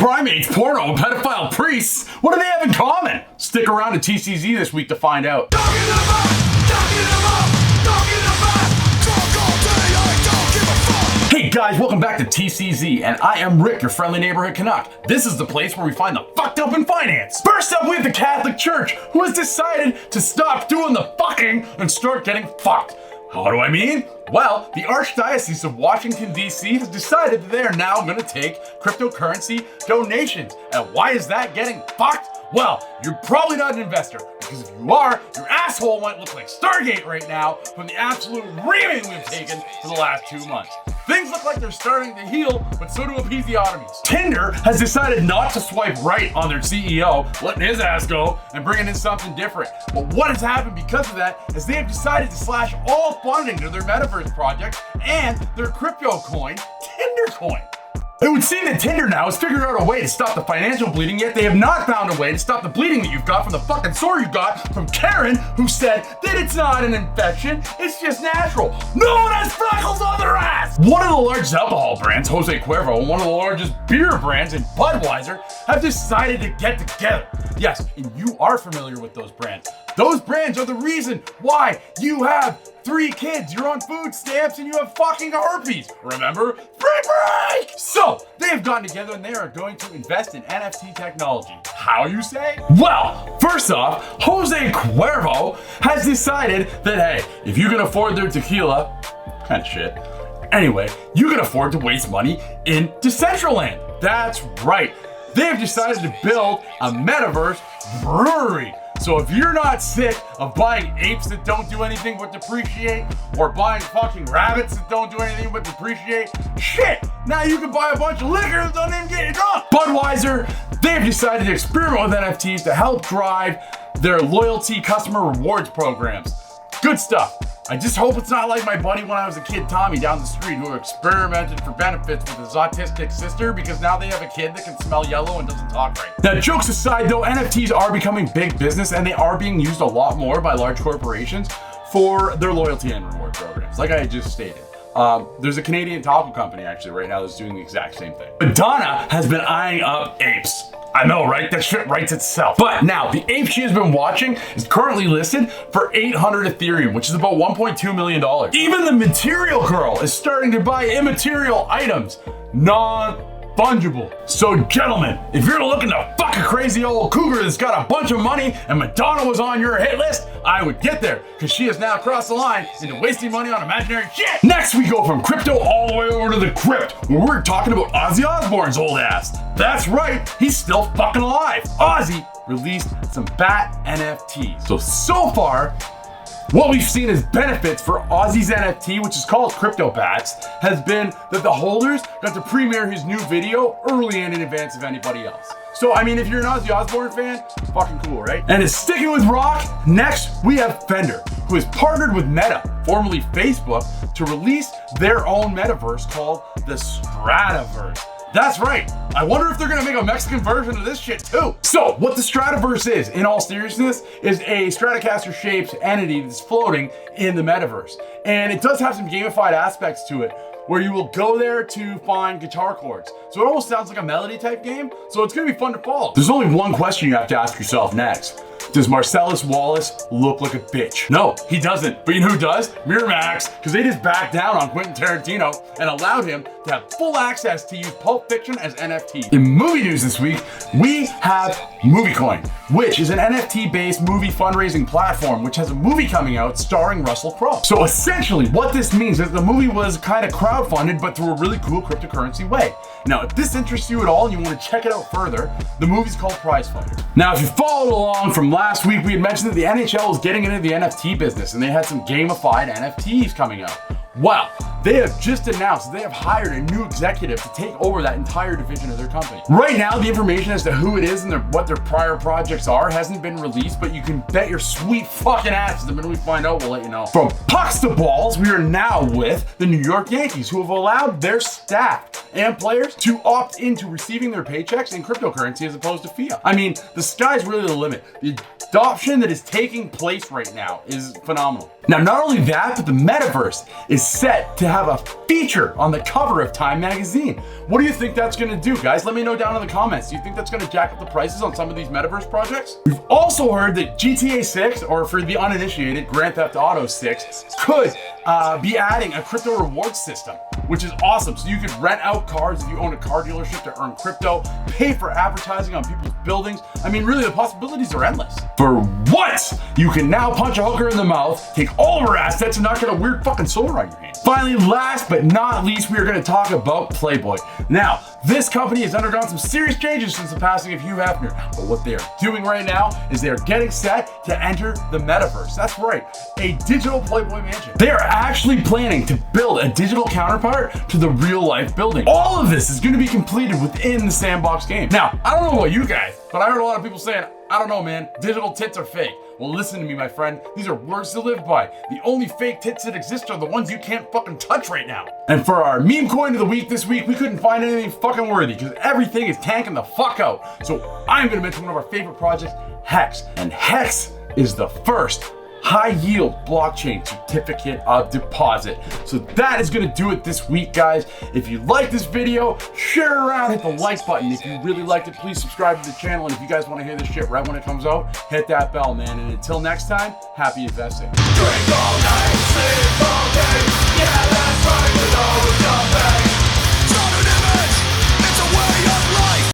primates, porno, and pedophile priests? What do they have in common? Stick around to TcZ this week to find out. Hey guys, welcome back to TcZ, and I am Rick, your friendly neighborhood Canuck. This is the place where we find the fucked up in finance. First up, we have the Catholic Church, who has decided to stop doing the fucking and start getting fucked. What do I mean? Well, the Archdiocese of Washington, D.C. has decided that they are now going to take cryptocurrency donations. And why is that getting fucked? Well, you're probably not an investor, because if you are, your asshole might look like Stargate right now from the absolute reaming we've taken for the last 2 months. Things look like they're starting to heal, but so do episiotomies. Tinder has decided not to swipe right on their CEO, letting his ass go and bringing in something different. But what has happened because of that is they have decided to slash all funding to their Metaverse project and their crypto coin, Tinder coin. It would seem that Tinder now has figured out a way to stop the financial bleeding, yet they have not found a way to stop the bleeding that you've got from the fucking sore you got from Karen, who said that it's not an infection, it's just natural. No one has freckles on their ass! One of the largest alcohol brands, Jose Cuervo, and one of the largest beer brands in Budweiser have decided to get together. Yes, and you are familiar with those brands. Those brands are the reason why you have 3 kids, you're on food stamps, and you have fucking herpes. Remember? Free break! So, they have gotten together and they are going to invest in NFT technology. How, you say? Well, first off, Jose Cuervo has decided that, hey, if you can afford their tequila, kind of shit, anyway, you can afford to waste money in Decentraland. That's right. They have decided to build a Metaverse brewery. So if you're not sick of buying apes that don't do anything but depreciate, or buying fucking rabbits that don't do anything but depreciate, shit, now you can buy a bunch of liquor that don't even get you drunk. Budweiser, they've decided to experiment with NFTs to help drive their loyalty customer rewards programs. Good stuff. I just hope it's not like my buddy when I was a kid, Tommy, down the street, who experimented for benefits with his autistic sister because now they have a kid that can smell yellow and doesn't talk right. Now, jokes aside though, NFTs are becoming big business and they are being used a lot more by large corporations for their loyalty and reward programs, like I just stated. There's a Canadian taco company actually right now that's doing the exact same thing. Madonna has been eyeing up apes. I know, right? That shit writes itself. But now, the ape she has been watching is currently listed for 800 Ethereum, which is about $1.2 million. Even the Material Girl is starting to buy immaterial items, non-fungible. So gentlemen, if you're looking to fuck a crazy old cougar that's got a bunch of money and Madonna was on your hit list, I would get there, because she has now crossed the line into wasting money on imaginary shit. Next, we go from crypto all the way over to the crypt, where we're talking about Ozzy Osbourne's old ass. That's right, he's still fucking alive. Ozzy released some bat NFTs. So far, what we've seen as benefits for Ozzy's NFT, which is called Crypto Bats, has been that the holders got to premiere his new video early and in advance of anybody else. So, I mean, if you're an Ozzy Osbourne fan, fucking cool, right? And it's sticking with rock, next we have Fender, who has partnered with Meta, formerly Facebook, to release their own metaverse called the Strataverse. That's right. I wonder if they're gonna make a Mexican version of this shit too. So what the Strataverse is, in all seriousness, is a Stratocaster shaped entity that's floating in the metaverse. And it does have some gamified aspects to it, where you will go there to find guitar chords. So it almost sounds like a melody type game, so it's gonna be fun to follow. There's only one question you have to ask yourself next. Does Marcellus Wallace look like a bitch? No, he doesn't. But you know who does? Miramax, because they just backed down on Quentin Tarantino and allowed him to have full access to use Pulp Fiction as NFT. In movie news this week, we have MovieCoin, which is an NFT-based movie fundraising platform which has a movie coming out starring Russell Crowe. So essentially, what this means is the movie was kind of crowdfunded, but through a really cool cryptocurrency way. Now, if this interests you at all and you want to check it out further, the movie's called Prize Fighter. Now, if you followed along from last week, we had mentioned that the NHL is getting into the NFT business and they had some gamified NFTs coming out. Well, they have just announced they have hired a new executive to take over that entire division of their company. Right now, the information as to who it is and what their prior projects are hasn't been released, but you can bet your sweet fucking ass the minute we find out, we'll let you know. From pucks to balls, we are now with the New York Yankees, who have allowed their staff and players to opt into receiving their paychecks in cryptocurrency as opposed to fiat. I mean, the sky's really the limit. The adoption that is taking place right now is phenomenal. Now, not only that, but the Metaverse is set to have a feature on the cover of Time magazine. What do you think that's gonna do, guys? Let me know down in the comments. Do you think that's gonna jack up the prices on some of these Metaverse projects? We've also heard that GTA 6, or for the uninitiated, Grand Theft Auto 6, could be adding a crypto reward system, which is awesome. So you could rent out cars if you own a car dealership to earn crypto, pay for advertising on people's buildings. I mean, really, the possibilities are endless. For what? You can now punch a hooker in the mouth, take all of her assets, and not get a weird fucking solar on your hand. Finally, last but not least, we are gonna talk about Playboy. Now, this company has undergone some serious changes since the passing of Hugh Hefner, but what they are doing right now is they are getting set to enter the Metaverse. That's right, a digital Playboy mansion. They are actually planning to build a digital counterpart to the real life building. All of this is gonna be completed within the sandbox game. Now, I don't know about you guys, but I heard a lot of people saying, I don't know, man, digital tits are fake. Well, listen to me, my friend. These are words to live by. The only fake tits that exist are the ones you can't fucking touch right now. And for our meme coin of the week this week, we couldn't find anything fucking worthy because everything is tanking the fuck out. So I'm gonna mention one of our favorite projects, Hex. And Hex is the first high yield blockchain certificate of deposit. So that is gonna do it this week, guys. If you like this video, share it around, hit the like button. If you really liked it, please subscribe to the channel. And if you guys wanna hear this shit right when it comes out, hit that bell, man. And until next time, happy investing. Drink all